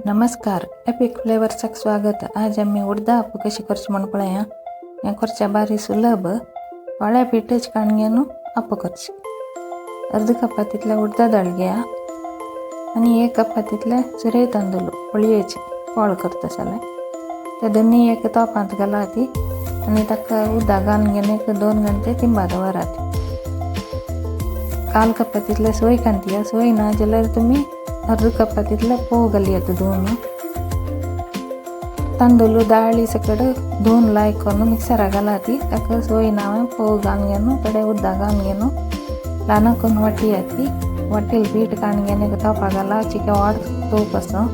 नमस्कार, एपिक फ्लेवर्सक स्वागत। आज आम्ही उडदा अप्प कशी करची म्हण पळया। या करच्या बारी सुलभ वाळ्या पिठेच काणग्यानु अप्प करची। अर्ध कपातीतल्या उडदा डाळ घ्या आणि 1 कपातीतले सुरे तांदूळ पळयेचे पोळ करतसाले। ते दोन्ही एक तोपांत घालाती आणि ताका उदक घालून घेवन 1-2 घंटे तिंबा दवराती। काल कपातीतले सोय कांतिया, सोय ना जाल्यार तुम्ही अर्ध कपातीतले पोव घालयात धुवन। तांदूळ डाळी सकट धुवन लायक करून मिक्सरा घालाती। ताका सोय ना पोव घालून घेवन कडे उदक घालून घेवन ल्हान करून वाटयाती। वाटेल पीठ काडून घेवन तोपा घाला, चिके वाड तोप असो।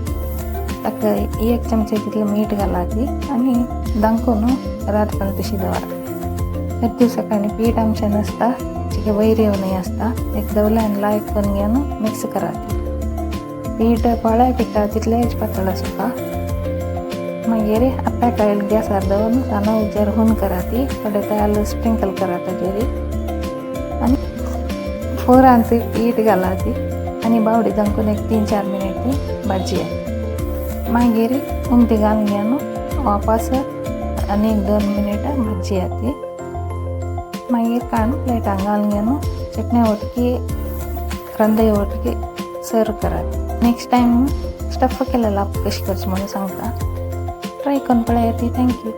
ताका 1 चमचे तितले मीठ घालाती आणि दांकून रातपण तशी दवरा। एक दिवसाकानी पीठ आमचे नसता, चिके वैर येवनय असता। एक दवल्यान लायक करून घेवन मिक्स कराती। पीठ पोळ्या पिठा तितलेच पातळ आसता। मागीर आप्याक आयल गॅसार दवरून तांदूळ उजेर हुन कराती। थोडे तेल स्प्रिंकल करा ताजेर आणि फोरान पीठ घालाती आणि बावडी दांकून 3-4 मिनिट ती भाजयाती। मागीर उमटी घालून घेवन वापस आणि 1-2 मिनिट भाजयाती। मागीर काडून प्लेटान घालून घेवन चटणी ओटकी कांदे ओटकी सर्व कराती। नेक्स्ट टाइम स्टफ केलेला अप्प कशी करची म्हणून सांगता। ट्राय करून पळयाती। थँक्यू।